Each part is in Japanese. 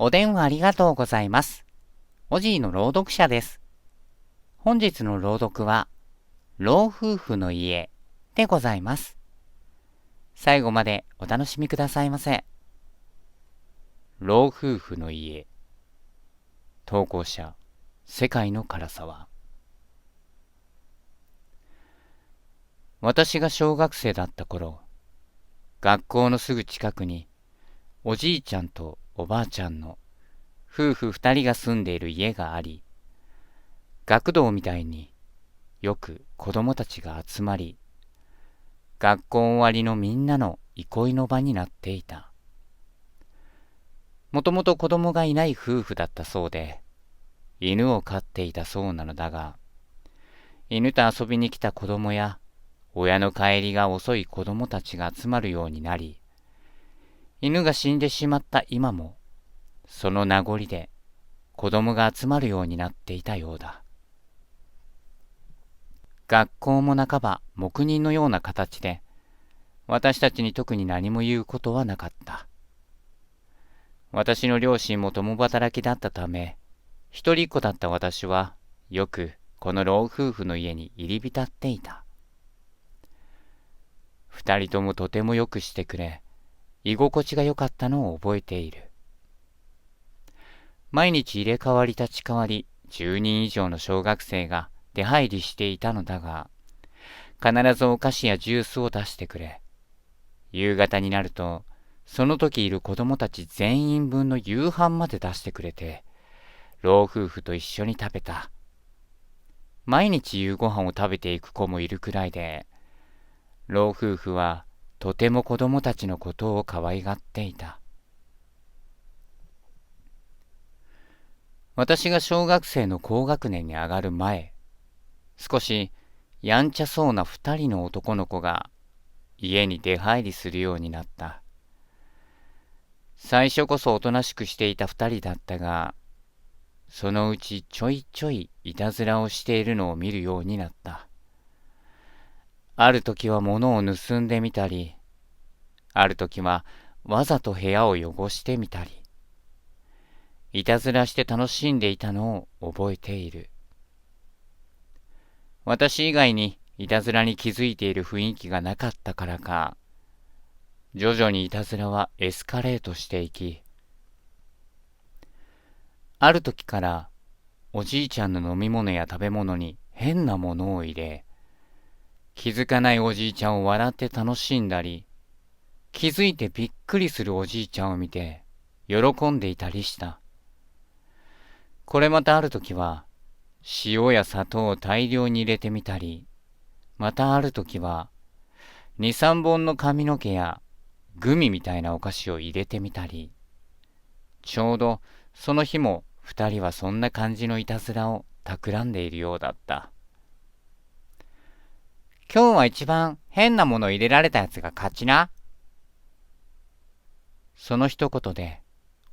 お電話ありがとうございます。おじいの朗読者です。本日の朗読は、老夫婦の家でございます。最後までお楽しみくださいませ。老夫婦の家。投稿者、世界の唐沢。私が小学生だった頃、学校のすぐ近くに、おじいちゃんとおばあちゃんの夫婦二人が住んでいる家があり、学童みたいによく子供たちが集まり、学校終わりのみんなの憩いの場になっていた。もともと子供がいない夫婦だったそうで、犬を飼っていたそうなのだが、犬と遊びに来た子供や、親の帰りが遅い子供たちが集まるようになり、犬が死んでしまった今も、その名残で子供が集まるようになっていたようだ。学校も半ば黙認のような形で、私たちに特に何も言うことはなかった。私の両親も共働きだったため、一人っ子だった私は、よくこの老夫婦の家に入り浸っていた。二人ともとてもよくしてくれ、居心地が良かったのを覚えている。毎日入れ替わり立ち替わり、10人以上の小学生が出入りしていたのだが、必ずお菓子やジュースを出してくれ。夕方になると、その時いる子供たち全員分の夕飯まで出してくれて、老夫婦と一緒に食べた。毎日夕ご飯を食べていく子もいるくらいで、老夫婦はとても子供たちのことを可愛がっていた。私が小学生の高学年に上がる前、少しやんちゃそうな二人の男の子が家に出入りするようになった。最初こそおとなしくしていた二人だったが、そのうちちょいちょいいたずらをしているのを見るようになった。ある時は物を盗んでみたり、ある時はわざと部屋を汚してみたり、いたずらして楽しんでいたのを覚えている。私以外にいたずらに気づいている雰囲気がなかったからか、徐々にいたずらはエスカレートしていき、ある時からおじいちゃんの飲み物や食べ物に変なものを入れ、気づかないおじいちゃんを笑って楽しんだり、気づいてびっくりするおじいちゃんを見て喜んでいたりした。これまたある時は塩や砂糖を大量に入れてみたり、またある時は2、3本の髪の毛やグミみたいなお菓子を入れてみたり、ちょうどその日も二人はそんな感じのいたずらを企んでいるようだった。今日は一番変なものを入れられたやつが勝ちな。その一言で、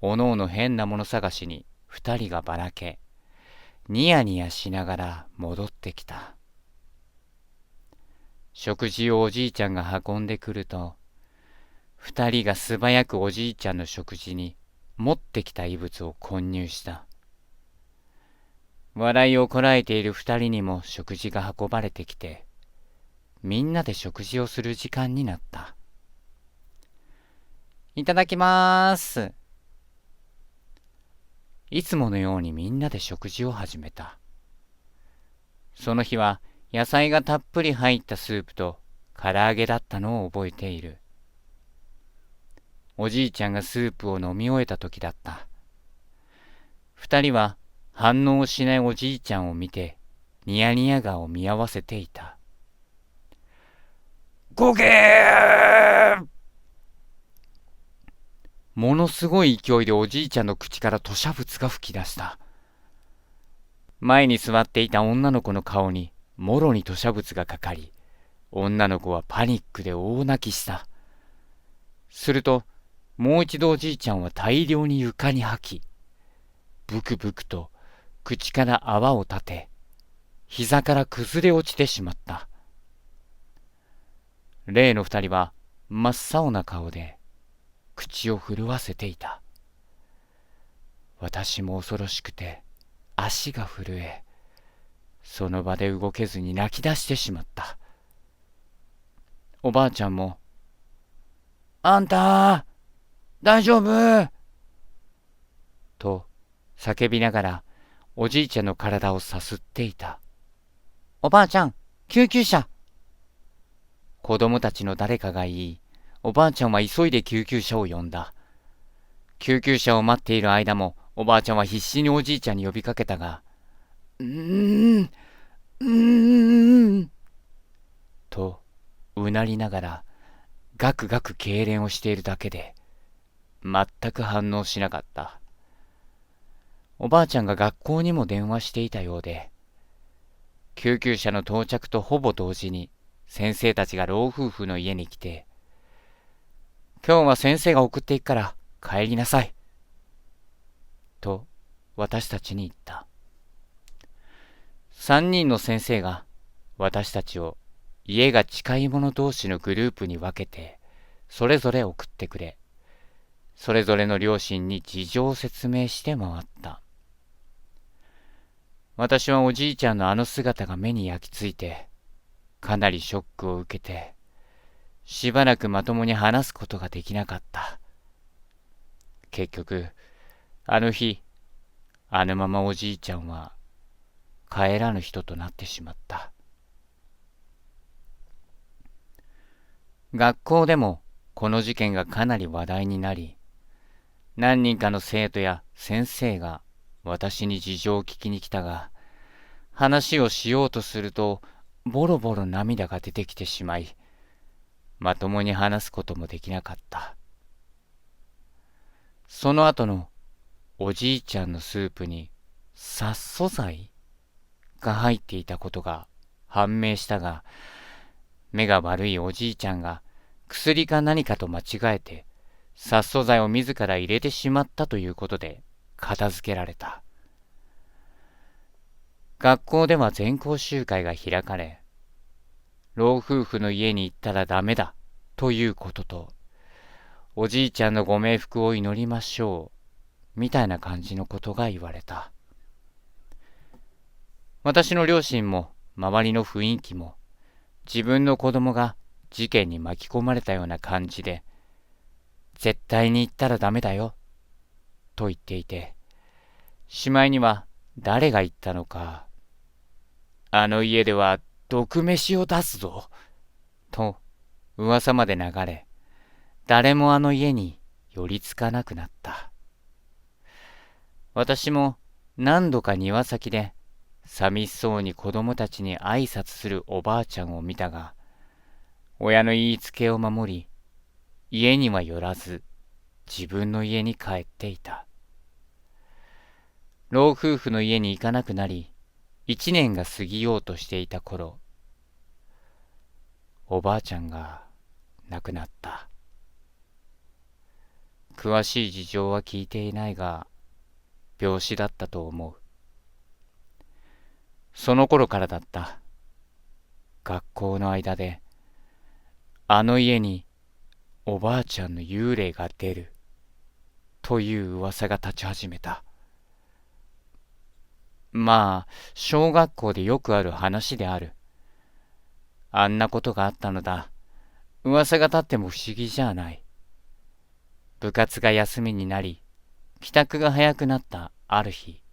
おのおの変なもの探しに二人がばらけ、ニヤニヤしながら戻ってきた。食事をおじいちゃんが運んでくると、二人が素早くおじいちゃんの食事に持ってきた異物を混入した。笑いをこらえている二人にも食事が運ばれてきて、みんなで食事をする時間になった。いただきまーす。いつものようにみんなで食事を始めた。その日は野菜がたっぷり入ったスープと唐揚げだったのを覚えている。おじいちゃんがスープを飲み終えた時だった。二人は反応しないおじいちゃんを見てニヤニヤ顔を見合わせていた。ごげー！ものすごい勢いでおじいちゃんの口から吐砂物が吹き出した。前に座っていた女の子の顔にもろに吐砂物がかかり、女の子はパニックで大泣きした。すると、もう一度おじいちゃんは大量に床に吐き、ブクブクと口から泡を立て、膝から崩れ落ちてしまった。例の二人は真っ青な顔で口を震わせていた。私も恐ろしくて足が震え、その場で動けずに泣き出してしまった。おばあちゃんも、あんた、大丈夫と叫びながらおじいちゃんの体をさすっていた。おばあちゃん、救急車。子供たちの誰かが言い、おばあちゃんは急いで救急車を呼んだ。救急車を待っている間も、おばあちゃんは必死におじいちゃんに呼びかけたが、うーん、うーん、とうなりながら、ガクガク痙攣をしているだけで、全く反応しなかった。おばあちゃんが学校にも電話していたようで、救急車の到着とほぼ同時に、先生たちが老夫婦の家に来て、今日は先生が送っていくから帰りなさい。と私たちに言った。3人の先生が私たちを家が近い者同士のグループに分けて、それぞれ送ってくれ、それぞれの両親に事情を説明して回った。私はおじいちゃんのあの姿が目に焼き付いて、かなりショックを受けて、しばらくまともに話すことができなかった。結局、あの日、あのままおじいちゃんは帰らぬ人となってしまった。学校でもこの事件がかなり話題になり、何人かの生徒や先生が私に事情を聞きに来たが、話をしようとするとボロボロ涙が出てきてしまい、まともに話すこともできなかった。その後のおじいちゃんのスープに殺素剤が入っていたことが判明したが、目が悪いおじいちゃんが薬か何かと間違えて殺素剤を自ら入れてしまったということで片付けられた。学校では全校集会が開かれ、老夫婦の家に行ったらダメだということと、おじいちゃんのご冥福を祈りましょうみたいな感じのことが言われた。私の両親も周りの雰囲気も自分の子供が事件に巻き込まれたような感じで、絶対に行ったらダメだよと言っていて、しまいには誰が言ったのか、あの家では毒飯を出すぞと噂まで流れ、誰もあの家に寄りつかなくなった。私も何度か庭先で寂しそうに子供たちに挨拶するおばあちゃんを見たが、親の言いつけを守り、家には寄らず自分の家に帰っていた。老夫婦の家に行かなくなり、1年が過ぎようとしていた頃、おばあちゃんが亡くなった。詳しい事情は聞いていないが、病死だったと思う。その頃からだった。学校の間で、あの家におばあちゃんの幽霊が出るという噂が立ち始めた。まあ、小学校でよくある話である。あんなことがあったのだ。噂が立っても不思議じゃない。部活が休みになり、帰宅が早くなったある日、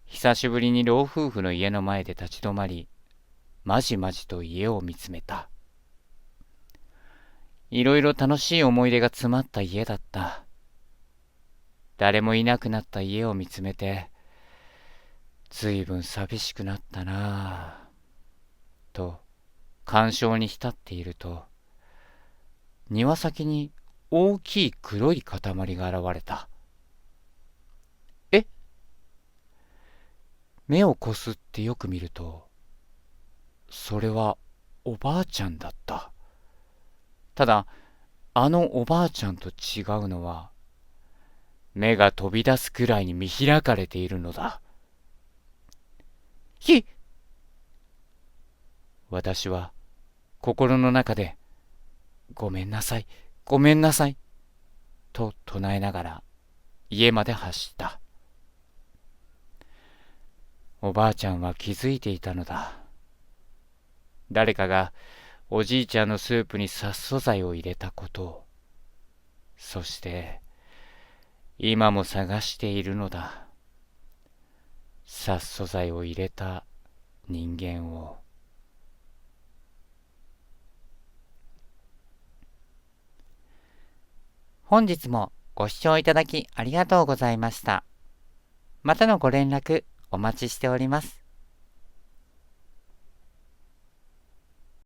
久しぶりに老夫婦の家の前で立ち止まり、まじまじと家を見つめた。いろいろ楽しい思い出が詰まった家だった。誰もいなくなった家を見つめて、ずいぶん寂しくなったなぁ、と感傷に浸っていると、庭先に大きい黒い塊が現れた。え？目をこすってよく見ると、それはおばあちゃんだった。ただ、あのおばあちゃんと違うのは、目が飛び出すくらいに見開かれているのだ。私は心の中で、ごめんなさい、ごめんなさい、と唱えながら家まで走った。おばあちゃんは気づいていたのだ。誰かがおじいちゃんのスープに殺素剤を入れたことを。そして今も探しているのだ。殺素剤を入れた人間を。本日もご視聴いただきありがとうございました。またのご連絡お待ちしております。